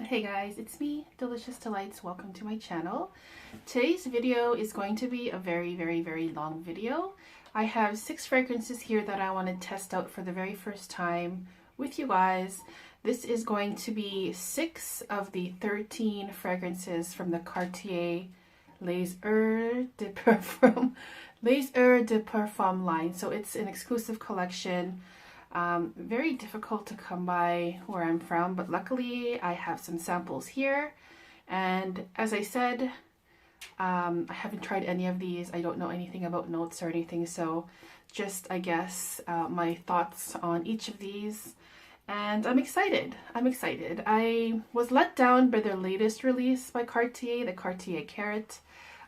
Hey guys, it's me, Delicious Delights. Welcome to my channel. Today's video is going to be a very long video. I have 6 fragrances here that I want to test out for the very first time with you guys. This is going to be 6 of the 13 fragrances from the Cartier Les Heures de Parfum line. So it's an exclusive collection. Very difficult to come by where I'm from, but luckily I have some samples here. And as I said, I haven't tried any of these. I don't know anything about notes or anything, so just, I guess, my thoughts on each of these. And I'm excited. I was let down by their latest release by Cartier, the Cartier Carat.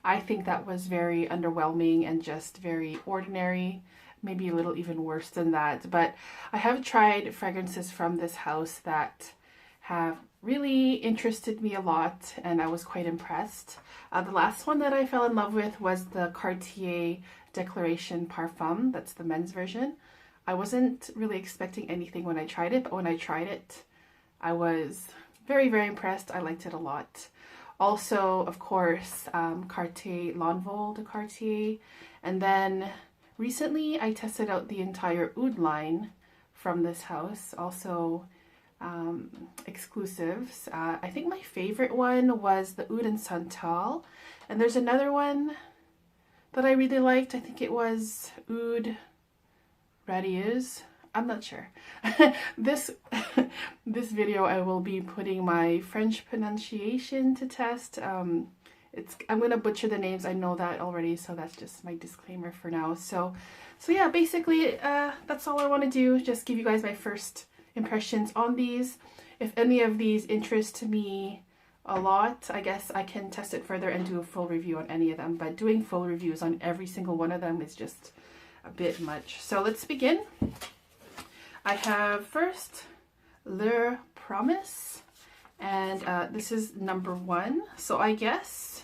I think that was very underwhelming and just very ordinary. Maybe a little even worse than that, but I have tried fragrances from this house that have really interested me a lot, and I was quite impressed. The last one that I fell in love with was the Cartier Declaration Parfum. That's the men's version. I wasn't really expecting anything when I tried it, but when I tried it, I was very impressed. I liked it a lot. Also, of course, Cartier L'Envol de Cartier, and then recently, I tested out the entire Oud line from this house, also exclusives. I think my favorite one was the Oud and Santal, and there's another one that I really liked. I think it was Oud Radieuse. I'm not sure. This video, I will be putting my French pronunciation to test. I'm gonna butcher the names, I know that already, so that's just my disclaimer for now. So yeah, basically that's all I want to do, just give you guys my first impressions on these. If any of these interest me a lot, I guess I can test it further and do a full review on any of them, but doing full reviews on every single one of them is just a bit much. So let's begin. I have first Le Promise, and this is number 1. So I guess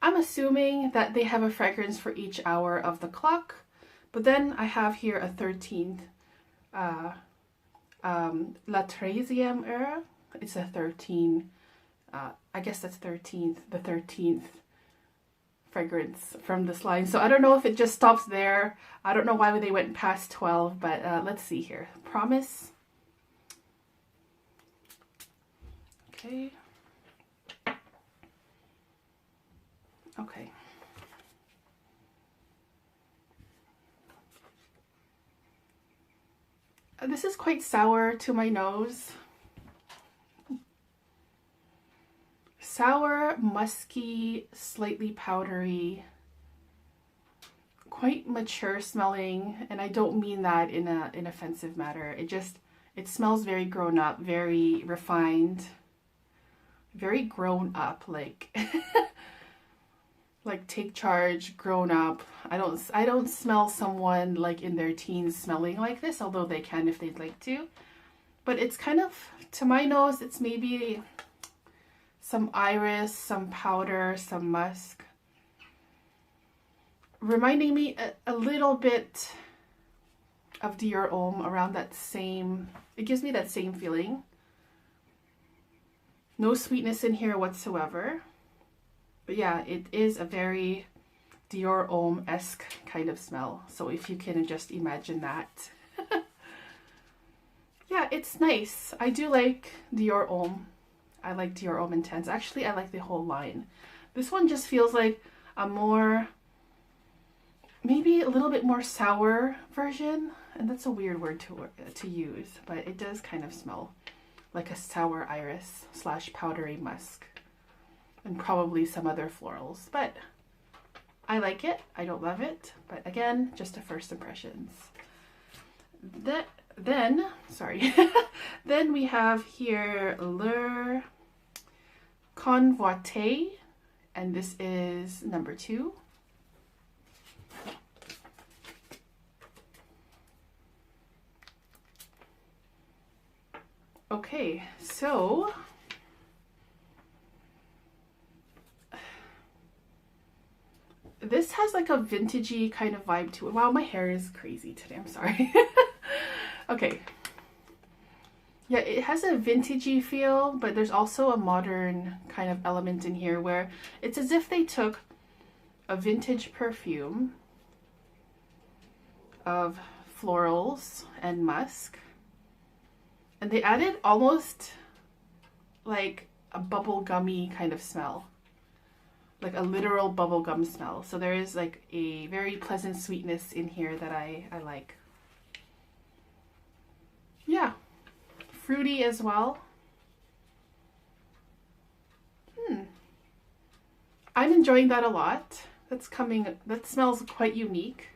I'm assuming that they have a fragrance for each hour of the clock, but then I have here a 13th, La Treizieme heure. It's a 13, I guess that's 13th, the 13th fragrance from this line. So I don't know if it just stops there. I don't know why they went past 12, but let's see here. Promise. Okay. Okay. This is quite sour to my nose. Sour, musky, slightly powdery, quite mature smelling, and I don't mean that in an offensive manner. It smells very grown up, very refined, very grown up, like like Take Charge, grown up. I don't smell someone like in their teens smelling like this, although they can if they'd like to. But it's kind of, to my nose, it's maybe some iris, some powder, some musk. Reminding me a little bit of Dior Homme, around that same, it gives me that same feeling. No sweetness in here whatsoever. But yeah, it is a very Dior Homme-esque kind of smell. So if you can just imagine that. Yeah, it's nice. I do like Dior Homme. I like Dior Homme Intense. Actually, I like the whole line. This one just feels like a more, maybe a little bit more sour version. And that's a weird word to use, but it does kind of smell like a sour iris / powdery musk. And probably some other florals, but I like it. I don't love it, but again, just a first impressions. Then we have here Le Convoitee, and this is number 2. Okay, so this has like a vintagey kind of vibe to it. Wow, my hair is crazy today. I'm sorry. Okay. Yeah, it has a vintagey feel, but there's also a modern kind of element in here where it's as if they took a vintage perfume of florals and musk and they added almost like a bubble gummy kind of smell, like a literal bubble gum smell. So there is like a very pleasant sweetness in here that I like. Yeah, fruity as well. I'm enjoying that a lot. That smells quite unique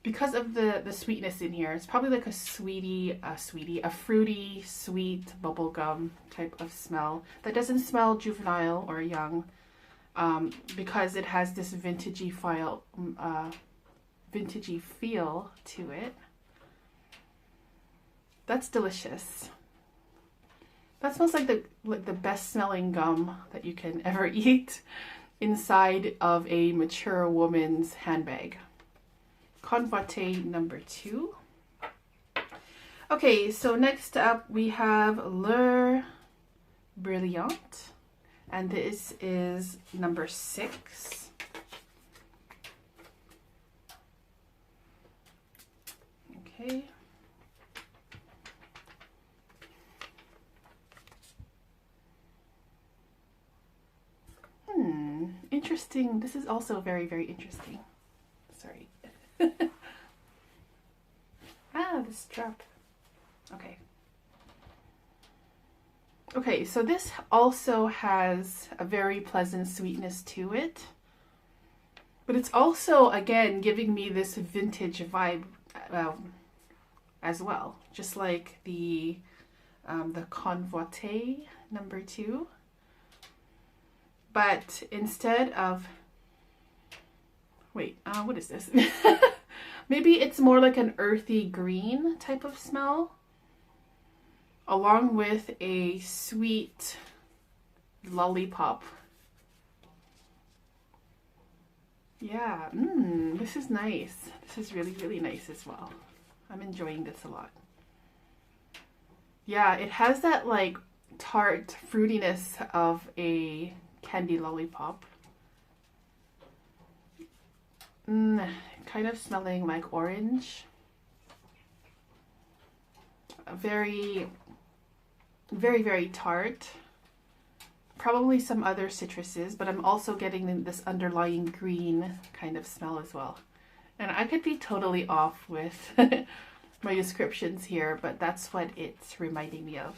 because of the sweetness in here. It's probably like a fruity, sweet bubblegum type of smell that doesn't smell juvenile or young, because it has this vintagey feel to it. That's delicious. That smells like the best smelling gum that you can ever eat inside of a mature woman's handbag. Convoitee number 2. Okay, so next up we have Brillante, and this is number 6. Okay. Interesting. This is also very, very interesting. Sorry. This strap. Okay. Okay, so this also has a very pleasant sweetness to it. But it's also, again, giving me this vintage vibe as well. Just like the Convoitee number 2. But instead of, wait, what is this? Maybe it's more like an earthy green type of smell, along with a sweet lollipop. Yeah, this is nice. This is really, really nice as well. I'm enjoying this a lot. Yeah, it has that like tart fruitiness of a candy lollipop. Kind of smelling like orange. Very, very, very tart. Probably some other citruses, but I'm also getting this underlying green kind of smell as well. And I could be totally off with my descriptions here, but that's what it's reminding me of.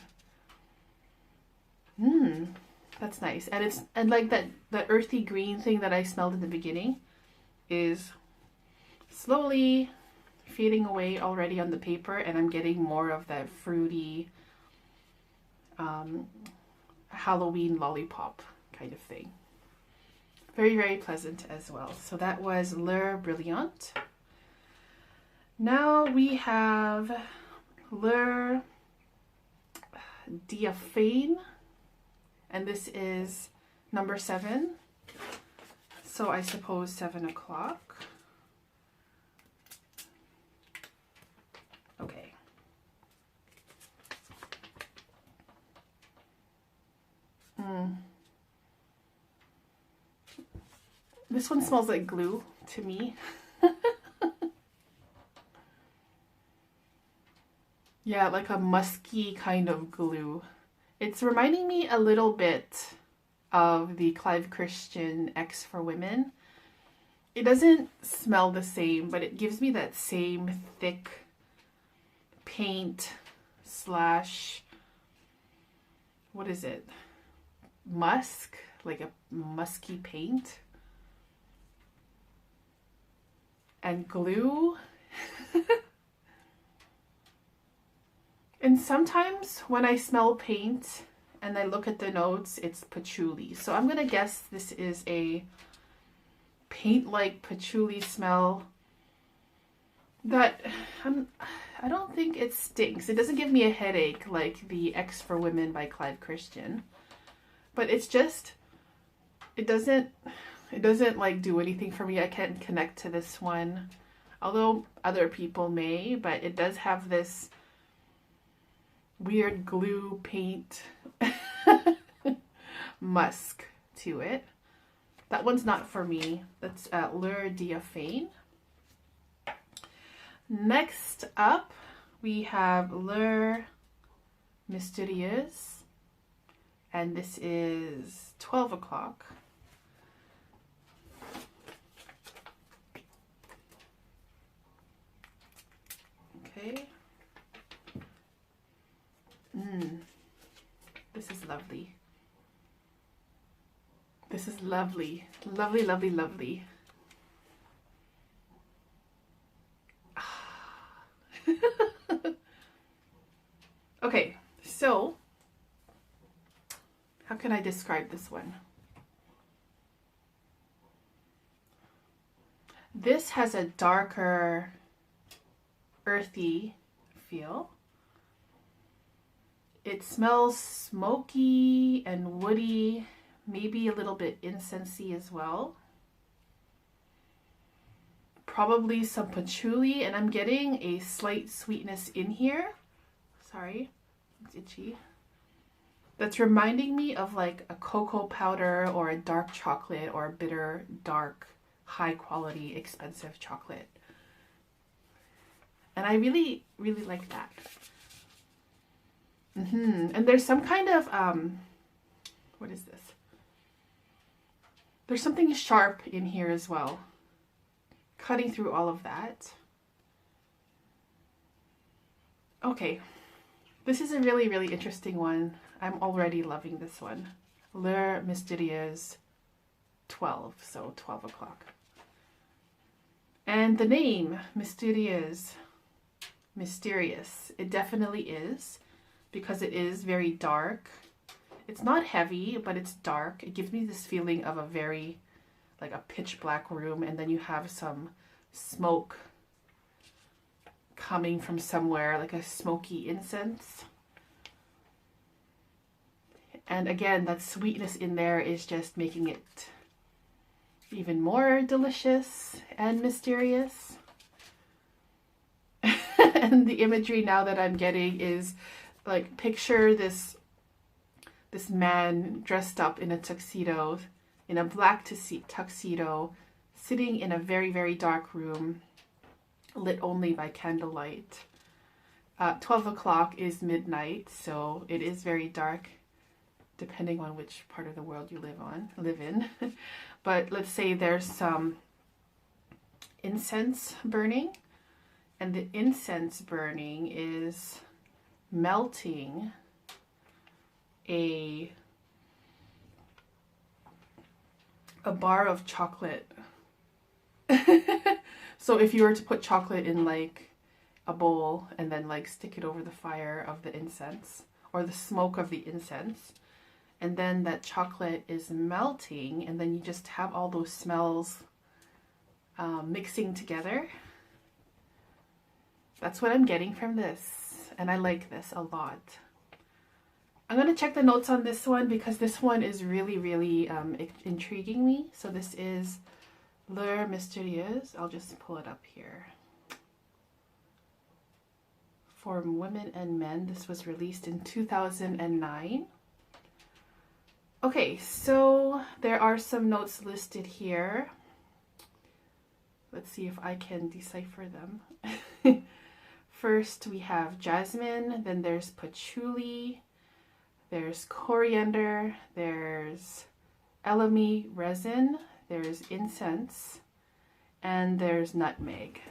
That's nice. And like that earthy green thing that I smelled in the beginning is slowly fading away already on the paper, and I'm getting more of that fruity Halloween lollipop kind of thing. Very, very pleasant as well. So that was Brillante. Now we have Diaphane, and this is number 7. So I suppose 7 o'clock. Okay. This one smells like glue to me. Yeah, like a musky kind of glue. It's reminding me a little bit of the Clive Christian X for Women. It doesn't smell the same, but it gives me that same thick paint slash, what is it? Musk, like a musky paint. And glue. And sometimes when I smell paint and I look at the notes, it's patchouli. So I'm going to guess this is a paint-like patchouli smell that I don't think it stinks. It doesn't give me a headache like the X for Women by Clive Christian. But it's just, it doesn't like do anything for me. I can't connect to this one, although other people may, but it does have this weird glue paint musk to it. That one's not for me. That's Heures de Diaphane. Next up, we have Heure Mysterieuse, and this is 12 o'clock. Okay. This is lovely. This is lovely. Lovely, lovely, lovely. Okay, so how can I describe this one? This has a darker, earthy feel. It smells smoky and woody, maybe a little bit incensey as well. Probably some patchouli, and I'm getting a slight sweetness in here. Sorry, it's itchy. That's reminding me of like a cocoa powder or a dark chocolate or a bitter, dark, high quality, expensive chocolate. And I really, really like that. And there's some kind of, what is this? There's something sharp in here as well, cutting through all of that. Okay, this is a really, really interesting one. I'm already loving this one. Heures Mysterieuse 12, so 12 o'clock. And the name, Mysterieuse, mysterious, it definitely is, because it is very dark. It's not heavy, but it's dark. It gives me this feeling of a very, like a pitch black room, and then you have some smoke coming from somewhere, like a smoky incense. And again, that sweetness in there is just making it even more delicious and mysterious. And the imagery now that I'm getting is like, picture this man dressed up in a tuxedo, in a black tuxedo, sitting in a very, very dark room, lit only by candlelight. 12 o'clock is midnight, so it is very dark, depending on which part of the world you live in. But let's say there's some incense burning, and the incense burning is melting a bar of chocolate. So if you were to put chocolate in like a bowl and then like stick it over the fire of the incense, or the smoke of the incense, and then that chocolate is melting, and then you just have all those smells mixing together. That's what I'm getting from this, and I like this a lot. I'm going to check the notes on this one because this one is really, really intriguing me. So this is Heures Mysterieuse. I'll just pull it up here. For women and men, this was released in 2009. Okay, so there are some notes listed here. Let's see if I can decipher them. First, we have jasmine, then there's patchouli, there's coriander, there's elemi resin, there's incense, and there's nutmeg.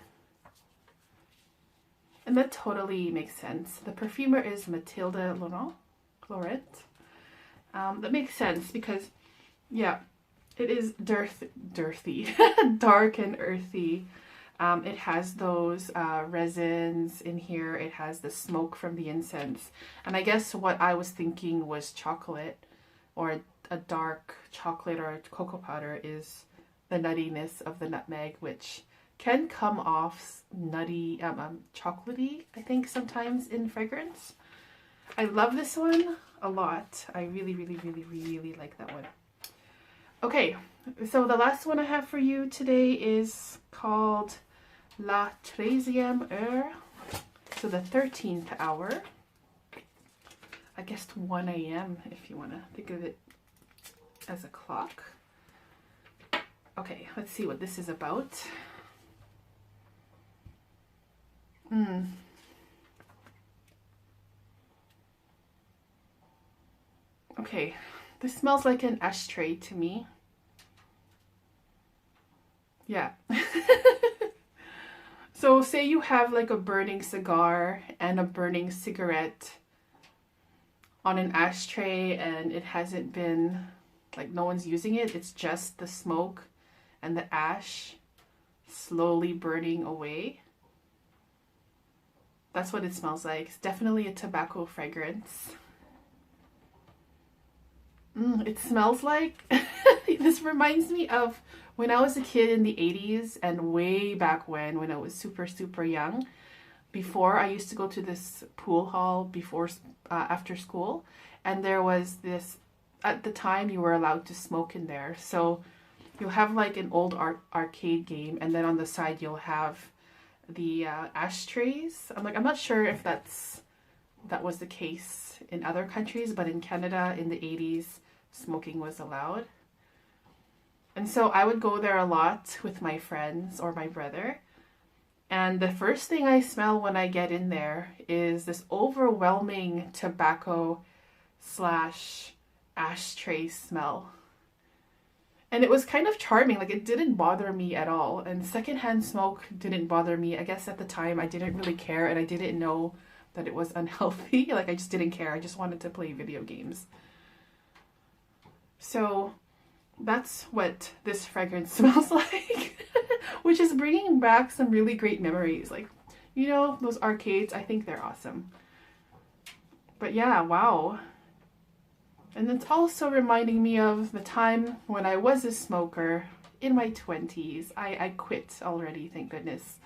And that totally makes sense. The perfumer is Mathilde Laurent. That makes sense because, yeah, it is dirty, dark and earthy. It has those resins in here. It has the smoke from the incense. And I guess what I was thinking was chocolate, or a dark chocolate or cocoa powder, is the nuttiness of the nutmeg, which can come off nutty, chocolatey, I think, sometimes in fragrance. I love this one a lot. I really, really, really, really like that one. Okay, so the last one I have for you today is called La 13e heure, so the 13th hour. I guess 1 a.m. if you want to think of it as a clock. Okay, let's see what this is about. Okay, this smells like an ashtray to me. Yeah. So say you have like a burning cigar and a burning cigarette on an ashtray and it hasn't been, like no one's using it, it's just the smoke and the ash slowly burning away. That's what it smells like. It's definitely a tobacco fragrance. It smells like, this reminds me of when I was a kid in the 80s and way back when I was super, super young. Before, I used to go to this pool hall before, after school. And there was this, at the time you were allowed to smoke in there. So you'll have like an old arcade game, and then on the side you'll have the ashtrays. I'm not sure if that was the case in other countries, but in Canada in the 80s, smoking was allowed. And so I would go there a lot with my friends or my brother. And the first thing I smell when I get in there is this overwhelming tobacco / ashtray smell. And it was kind of charming, like it didn't bother me at all. And secondhand smoke didn't bother me. I guess at the time I didn't really care and I didn't know that it was unhealthy. Like I just didn't care. I just wanted to play video games. So that's what this fragrance smells like, which is bringing back some really great memories. Like, you know, those arcades, I think they're awesome. But yeah, wow. And it's also reminding me of the time when I was a smoker in my 20s. I quit already, thank goodness.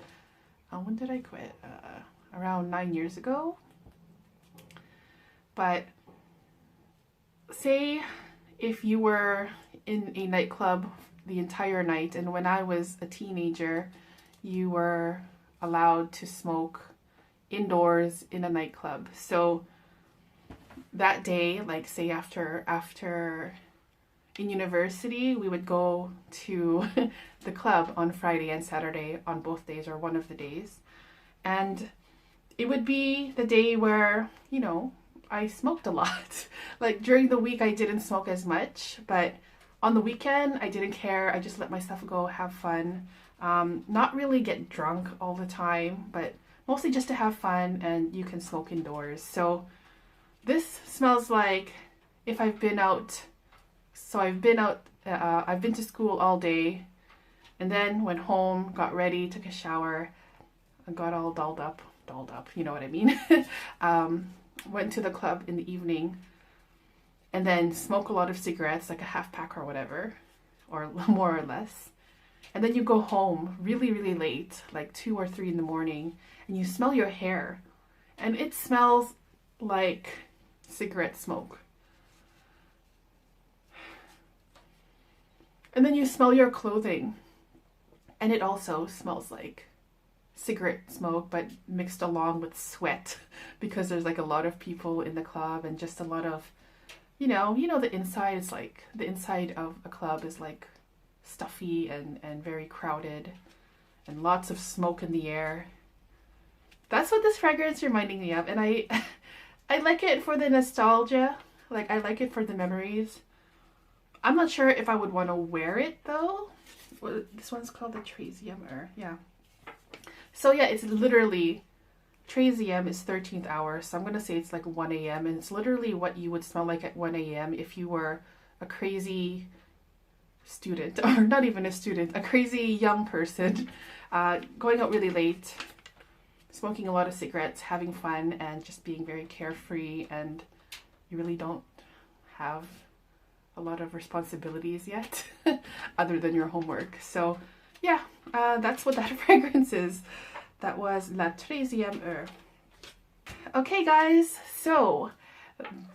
When did I quit? Around 9 years ago. But say if you were in a nightclub the entire night, and when I was a teenager, you were allowed to smoke indoors in a nightclub. So that day, like say after in university, we would go to the club on Friday and Saturday on both days or one of the days. And it would be the day where, you know, I smoked a lot. Like during the week, I didn't smoke as much, but on the weekend, I didn't care. I just let myself go, have fun. Not really get drunk all the time, but mostly just to have fun, and you can smoke indoors. So this smells like if I've been out. So I've been to school all day, and then went home, got ready, took a shower, and got all dolled up, you know what I mean? Went to the club in the evening, and then smoke a lot of cigarettes, like a half pack or whatever, or more or less. And then you go home really, really late, like 2 or 3 in the morning, and you smell your hair, and it smells like cigarette smoke. And then you smell your clothing, and it also smells like cigarette smoke, but mixed along with sweat, because there's like a lot of people in the club, and just a lot of, you know, the inside is like, the inside of a club is like stuffy and very crowded, and lots of smoke in the air. That's what this fragrance reminding me of, and I like it for the nostalgia. Like I like it for the memories. I'm not sure if I would want to wear it though. Well, this one's called the Treizieme. Yeah. So yeah, it's literally, Treizieme is 13th hour, so I'm going to say it's like 1 a.m. and it's literally what you would smell like at 1 a.m. if you were a crazy student, or not even a student, a crazy young person, going out really late, smoking a lot of cigarettes, having fun, and just being very carefree, and you really don't have a lot of responsibilities yet, other than your homework. So yeah, that's what that fragrance is. That was La Treizieme Heure. Okay guys, so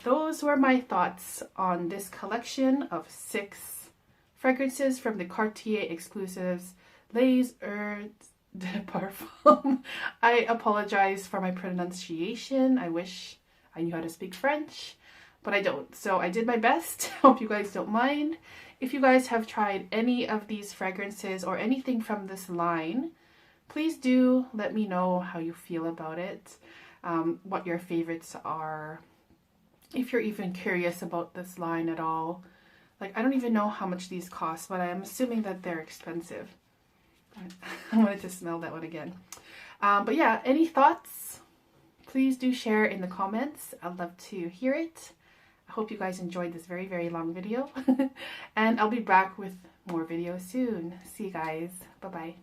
those were my thoughts on this collection of 6 fragrances from the Cartier exclusives, Les Heures de Parfum. I apologize for my pronunciation. I wish I knew how to speak French, but I don't. So I did my best. Hope you guys don't mind. If you guys have tried any of these fragrances or anything from this line, please do let me know how you feel about it, what your favorites are, if you're even curious about this line at all. Like, I don't even know how much these cost, but I'm assuming that they're expensive. I wanted to smell that one again. But yeah, any thoughts? Please do share in the comments. I'd love to hear it. I hope you guys enjoyed this very, very long video. And I'll be back with more videos soon. See you guys. Bye-bye.